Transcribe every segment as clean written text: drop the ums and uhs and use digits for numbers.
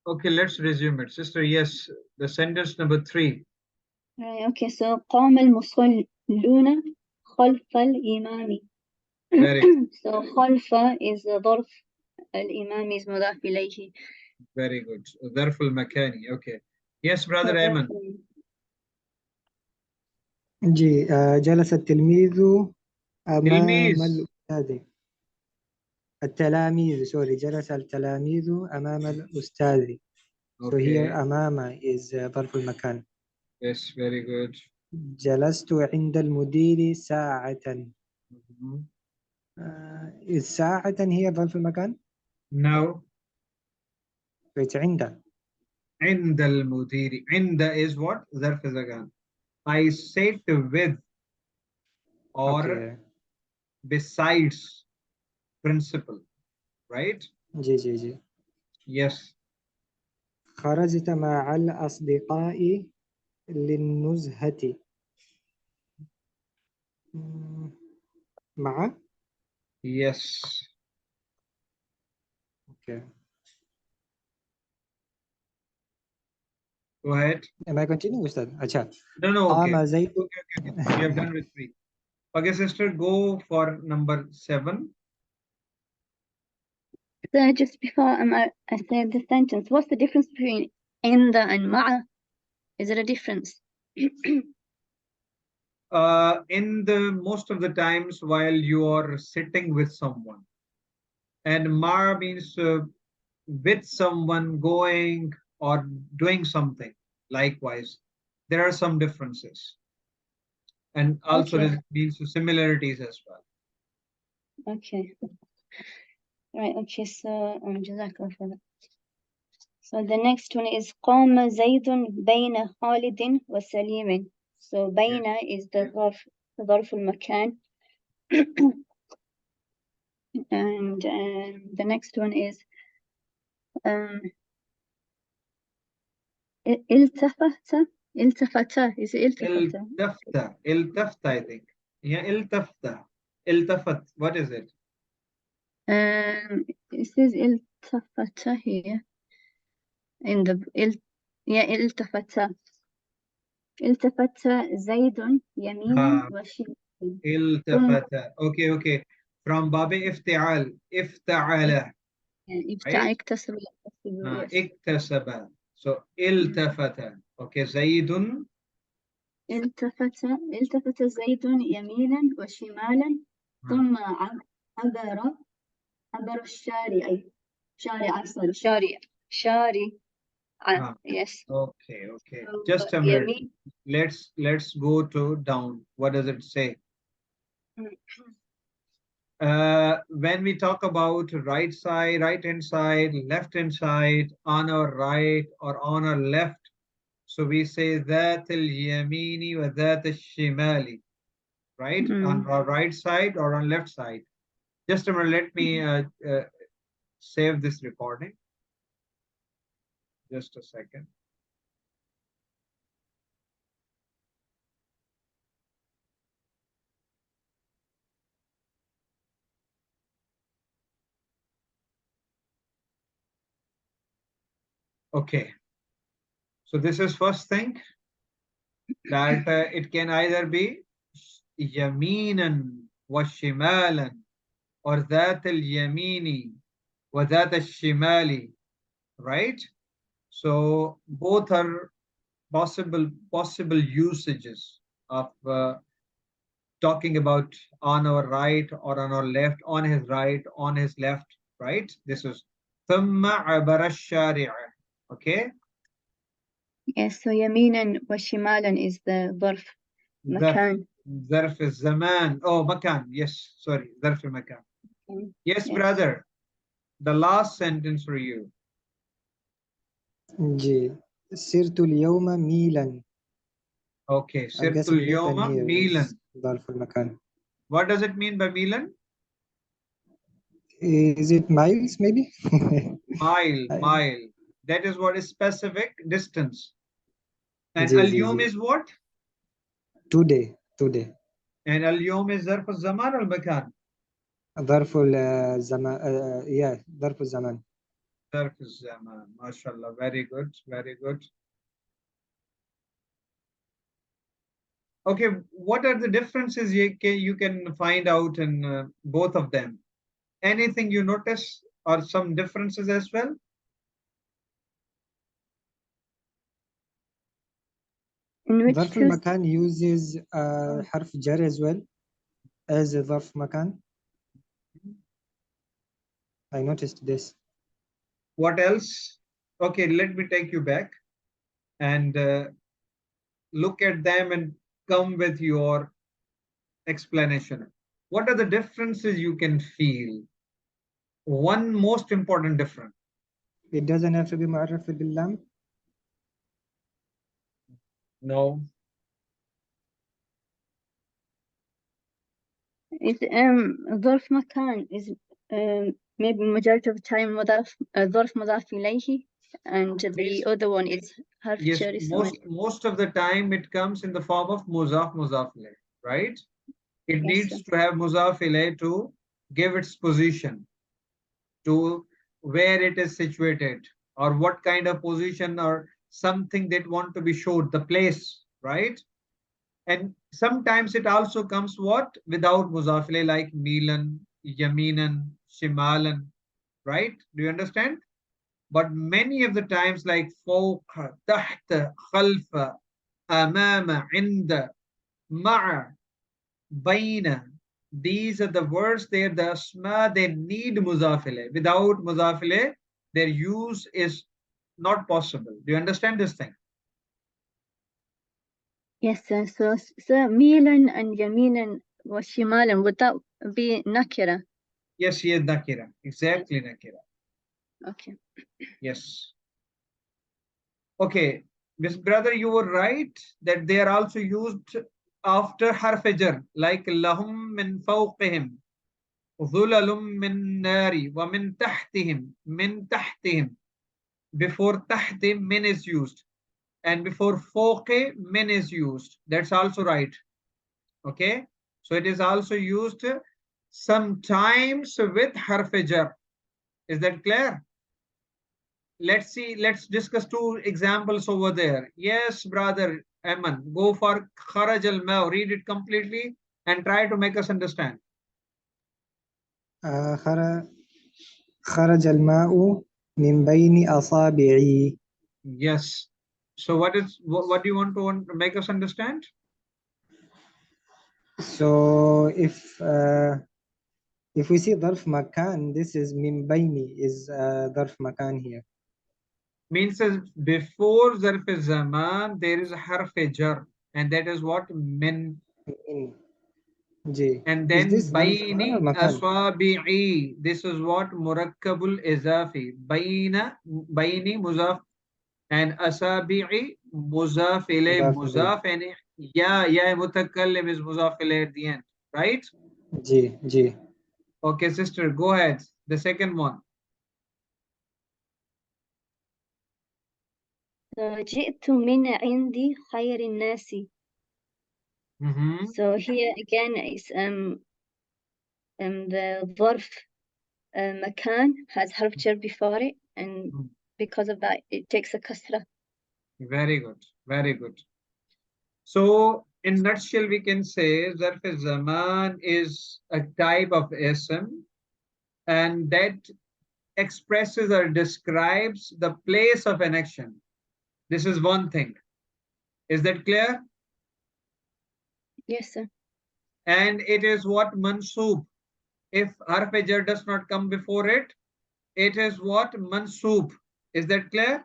Okay, let's resume it. Sister, yes, the sentence number 3. Right, okay, so قام المصلون خلف الإمام. Very, So خلف is ظرف, الإمام is مضاف إليه. very good. ظرف المكاني. Okay. Yes, brother ظرف. Ayman. جي جلس التلميذ أمام تلميذ. الأستاذ. التلاميذ سوري جلس التلاميذ أمام الأستاذ. So here Okay. أمام is ظرف المكان. Yes, very good. جلست عند المدير ساعة. Mhm. is ساعة هي ظرف المكان؟ Now, it's عند. عند المدير. عند is what? ظرف زمان. I sit with or Okay. besides principal, right? جي. Yes. خرجت مع الأصدقاء للنزهة. مع. Yes. Okay. Go ahead. Am I continuing, Ustad? अच्छा. No, okay. قام زيد. Okay. We have done with 3. Okay, sister, go for number 7. So just before I say the sentence, what's the difference between عند and مع? Is there a difference? In the most of the times while you are sitting with someone, and ma means with someone going or doing something. Likewise, there are some differences, and also Okay. there means similarities as well. Okay. Right, okay, so جزاك for that. So the next one is قام زيد بين خالد وسليم. So بين is the ظرف المكان. And the next one is التفت. Is it التفت, I think. Yeah, التفت. What is it? It says التفت here. In the التفت. التفت زيد يمينا وشمالا. التفت. Okay. From باب افتعال. افتعل. افتعل Right? اكتسب. Yes. اكتسب. So التفت. Okay, زيد. التفت زيد يمينا وشمالا ثم عبر الشارع. شارع. Yes. Okay. So, Just a minute. يمين. Let's go to down. What does it say? When we talk about right side, right hand side, left hand side, on our right or on our left, so we say ذات اليمين وذات الشمال, right? On our right side or on left side. Just a minute. Let me save this recording. Just a second. Okay. So this is first thing, that it can either be yaminan wa shimalan or that al yamini wa that al shimali, right? So both are possible usages of talking about on our right or on our left, on his right, on his left, right? This is ثم عبر الشارع. Okay. Yes, so يمينا وشمالا is the ظرف مكان. ظرف الزمان. Oh, مكان. Yes, sorry. ظرف المكان. Yes, brother. The last sentence for you. جي سرت اليوم ميلا. Okay. سرت اليوم ميلا. ظرف المكان. What does it mean by milan? Is it miles maybe? Mile. That is what is specific distance. And al-yawm is what? Today. And al-yawm is ظرف الزمان or المكان? ظرف الزمان. ظرف الزمان. Zarf zaman. MashaAllah. Very good. Very good. Okay, what are the differences you can find out in both of them? Anything you notice or some differences as well? In which ظرف two? المكان uses حرف جر as well as ظرف مكان. I noticed this. What else? Okay, let me take you back and look at them and come with your explanation. What are the differences you can feel? One most important difference. It doesn't have to be معرف باللام. No. Is ظرف مكان is maybe majority of the time مضاف ظرف مضاف إليه, and the other one is حرف Yes, جر. most of the time it comes in the form of muzaf ilayh, right? It Yes, needs sir. to have muzaf ilayh to give its position, to where it is situated, or what kind of position or something that want to be showed, the place, right? And sometimes it also comes what? Without muzaf ilayh, like milan, yaminan, shimalan, right? Do you understand? But many of the times like فوق, تحت, خلف, أمام, عند, مع, بين, these are the words there, the asma, they need mudaf ilayh. Without mudaf ilayh, their use is not possible. Do you understand this thing? Yes, sir. So ميلا and يمينا وشمالا, would that be nakira? Yes, yes, nakira. Exactly, nakira. Okay. Yes. Okay, Miss Brother, you were right that they are also used after harf jar, like lahum min fawqihim, ظلل من نار ومن تحتهم من تحتهم. Before تحت min is used, and before فوق min is used. That's also right. Okay, so it is also used sometimes with harf jar. Is that clear? Let's see, let's discuss two examples over there. Yes, brother Eman, go for kharaj al ma, read it completely and try to make us understand. خرج الماء من بين أصابعي. Yes. So what do you want to make us understand? So if we see ظرف مكان, this is من بين is ظرف مكان here. Means before zarf zaman there is a harf jar, and that is what min. G. And Is then this ظرف زمان or baini مكان? aswabi'i. This is what murakkabul izafi. Baini muzaf and asabi'i muzaf ilay مضاف إليه. muzaf, and ya mutakallim is muzaf ilay at the end, right? G. Okay, sister, go ahead. The second one. So جئت من عند خير الناس. So here again is the ظرف مكان has حرف جر before it, and because of that it takes a kasra. Very good, very good. So in nutshell, we can say Zarf Zaman is a type of ism, and that expresses or describes the place of an action. This is one thing. Is that clear? Yes, sir. And it is what mansoob. If harf jar does not come before it, it is what mansoob. Is that clear?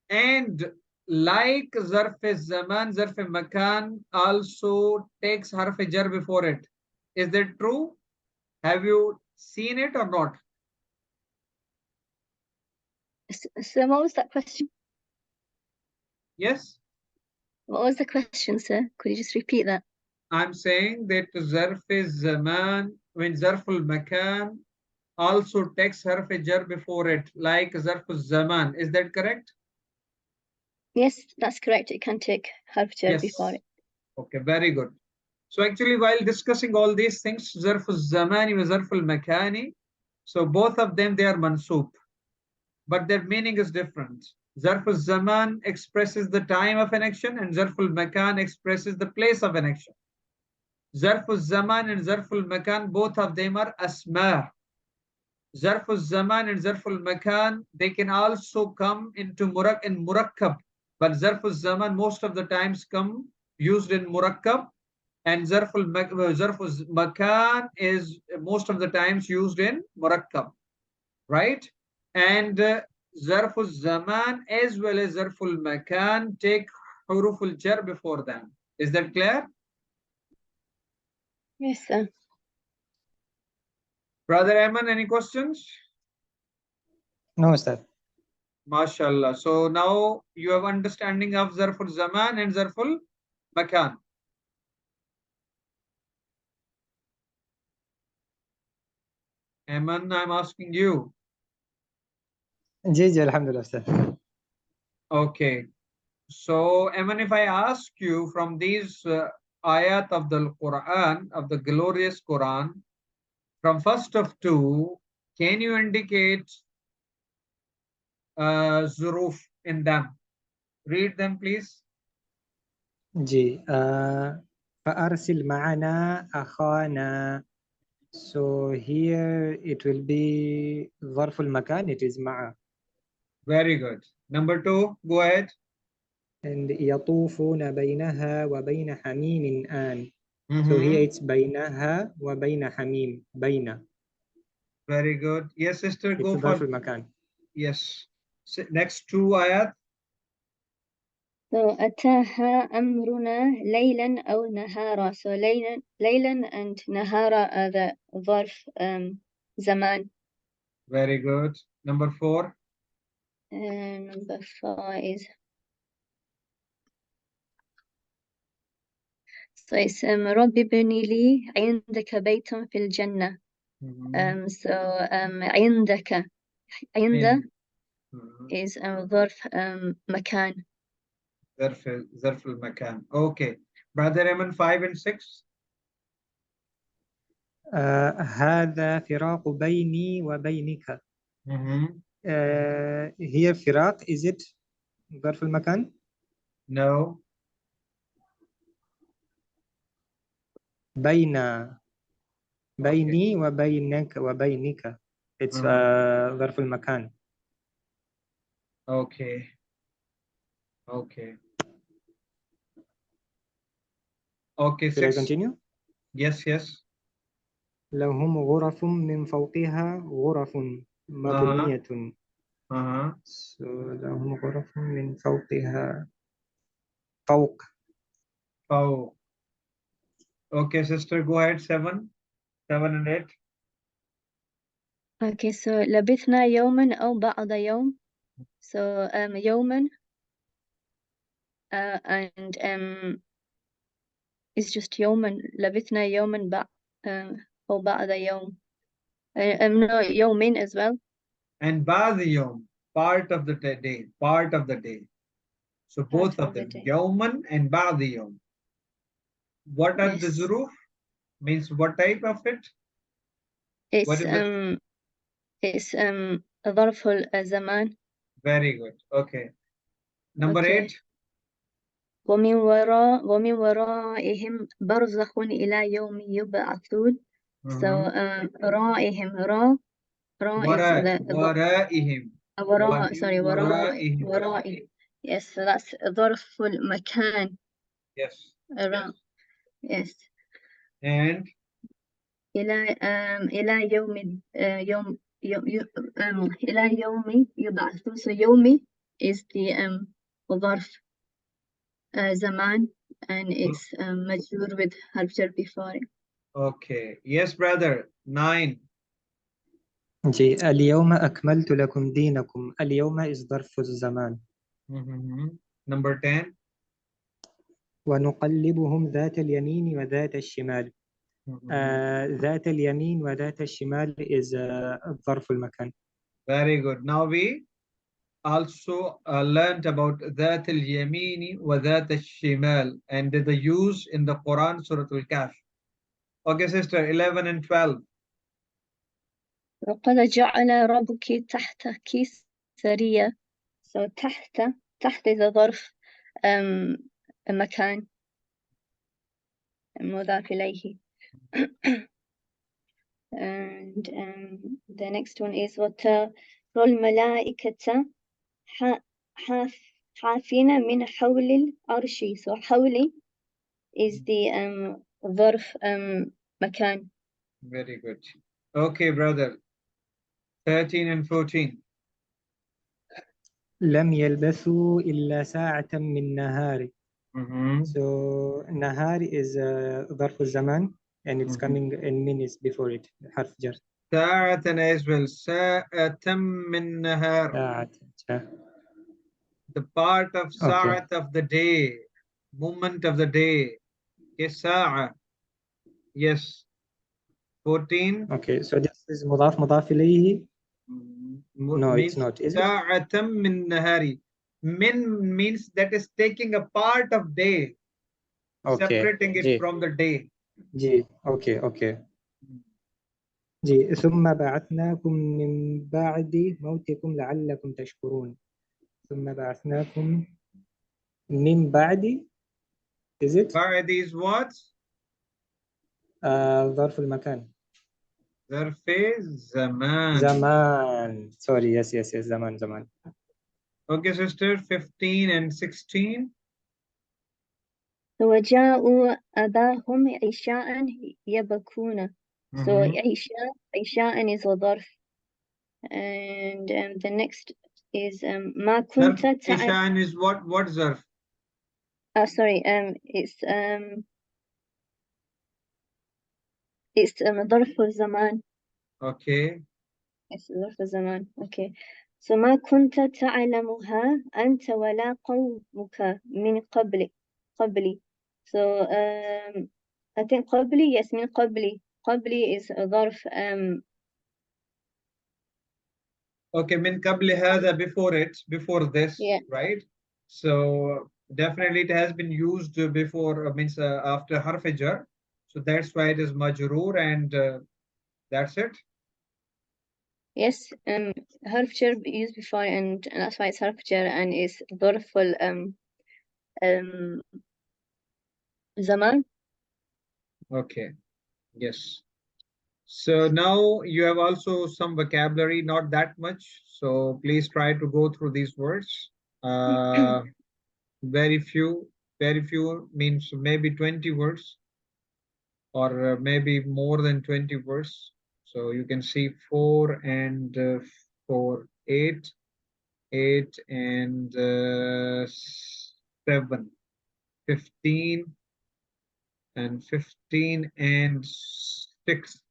And like zarf zaman, zarf makan also takes harf jar before it. Is that true? Have you seen it or not? So what was that question? Yes? What was the question, sir? Could you just repeat that? I'm saying that zarf zaman, when zarful makan also takes harf jar before it, like zarf zaman. Is that correct? Yes, that's correct. It can take harf jar Yes. before it. Okay, very good. So actually, while discussing all these things, ظرف الزماني وظرف المكاني, so both of them, they are mansub, but their meaning is different. ظرف الزمان expresses the time of an action, and ظرف المكان expresses the place of an action. ظرف الزمان and ظرف المكان, both of them are asma. ظرف الزمان and ظرف المكان, they can also come into in murakkab, but ظرف الزمان most of the times come used in murakkab, and ظرف المكان is most of the times used in murakkab, right? And ظرف الزمان as well as ظرف المكان take حروف الجر before them. Is that clear? Yes, sir. Brother Ayman, any questions? No, Ustad. MashaAllah. So now you have understanding of Zarful Zaman and Zarful Makan. Ayman, I'm asking you. جي alhamdulillah, Ustad. Okay. So Ayman, if I ask you from these ayat of the Quran, of the glorious Quran, from first of two, can you indicate zuruf in them? Read them, please. جي فأرسل معنا أخانا. So here it will be ظرف المكان, it is مع. Very good. Number two, go ahead. And يطوفون بينها وبين حميم آن. So here it's بينها وبين حميم, بين. Very good. Yes, sister, It's go ظرف for. المكان. Yes. Next two ayat. So أتاها أمرنا ليلا أو نهارا. So ليلا and nahara are the ظرف زمان. Very good. Number four. And number 4 is so it's رب ابن لي عندك بيت في الجنة. So عندك عند is ظرف مكان. ظرف المكان. Okay. Brother Eman, 5 and 6. هذا فراق بيني وبينك. Here فراق, is it ظرف المكان? No. بيني وبينك. It's ظرف المكان. Okay. Okay. Okay, Should I 6. continue? Yes, yes. لهم غرف من فوقها غرف مبنية. So لهم غرف من فوقها فوق. Oh. Okay, sister, go ahead. 7 and 8. Okay, so لبثنا يوما أو بعض يوم. So يوما and it's just يوما. لبثنا يوما أو بعض يوم. No, يومين as well. And بعض يوم, part of the day, part of the day. So both of them, يوما and بعض يوم. What are the zuruf? Means what type of it? It's it's ظرف الزمان. Very good. Okay. Number 8. ومن ورائهم برزخ إلى يوم يبعثون. So رائهم را ورائهم. ورائهم. Yes, so that's ظرف المكان. Yes. Yes. And إلى يوم إلى يوم يبعثون. So يومي is the ظرف زمان and it's مجرور with حرف جر before it. Okay. Yes, brother. 9. جي اليوم أكملت لكم دينكم. اليوم is ظرف الزمان. Number 10. ونقلبهم ذات اليمين وذات الشمال. ذات اليمين وذات الشمال is ظرف المكان. Very good. Now we also learned about ذات اليمين وذات الشمال and the use in the Quran, Surah Al-Kahf. Okay, sister, 11 and 12. وقد جعل ربك تحتك سرية. So تحت is a ظرف مكان مضاف إليه. And the next one is وترى الملائكة حافين من حول العرش. So حولي is the ظرف مكان. Very good. Okay, brother. 13 and 14. لم يلبثوا إلا ساعة من نهار. So نهار is ظرف الزمان and it's coming in minutes before it. حرف جر. ساعة as well. ساعة من نهار. ساعة. The part of ساعة of the day, moment of the day. Okay, ساعة. Yes. 14. Okay, so this is مضاف إليه. No, means it's not. Is it? ساعة من نهار. Min means that is taking a part of day, separating it from the day. جي. Okay. جي. ثم بعثناكم من بعد موتكم لعلكم تشكرون. ثم بعثناكم من بعد. Is it? بعد is what? ظرف المكان. ظرف زمان. زمان. Sorry, yes, زمان. Okay, sister, 15 and 16. وجاءوا أباهم عشاء يبكون. So عشاء is a ظرف. And the next is ما كنت تعلم. عشاء is what ظرف? Sorry, it's ظرف الزمان. Okay. It's ظرف الزمان. Okay. So ما كنت تعلمها أنت ولا قومك من قبلي. So I think قبلي, yes, من قبلي is a ظرف Okay, من قبل هذا, before this, yeah. right? So definitely it has been used before, means after harf jar. So that's why it is majroor, and that's it. Yes, harf jar used before, and that's why it's harf jar and is ظرف zaman. Okay. Yes. So now you have also some vocabulary, not that much. So please try to go through these words. Very few means maybe 20 words, or maybe more than 20 words. So you can see 4 and 4, 8, 8 and 7, 15 and 15 and 6,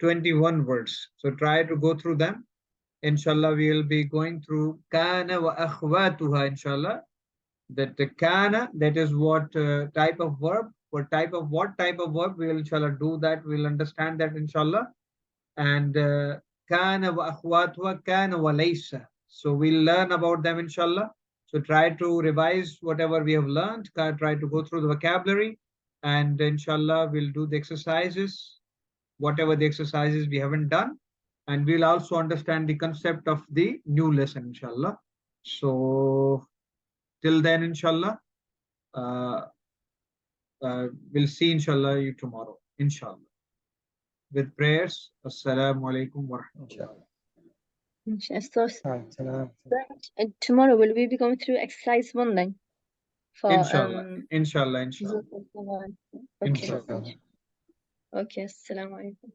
21 words. So try to go through them. Inshallah, we will be going through kana wa akhwatuha, inshallah. That the kana, that is what type of verb, what type of verb, we will inshallah do that. We'll understand that inshallah. And kana wa akhwatuha, kana wa laysa. So we'll learn about them inshallah. So try to revise whatever we have learned. Try to go through the vocabulary, and inshallah we'll do the exercises, whatever the exercises we haven't done, and we'll also understand the concept of the new lesson inshallah. So till then inshallah, we'll see inshallah you tomorrow inshallah, with prayers. Assalamu alaikum wa rahmatullah. Tomorrow will we be going through exercise 1 then? For inshallah. Okay. Inshallah. Okay, assalamu alaikum.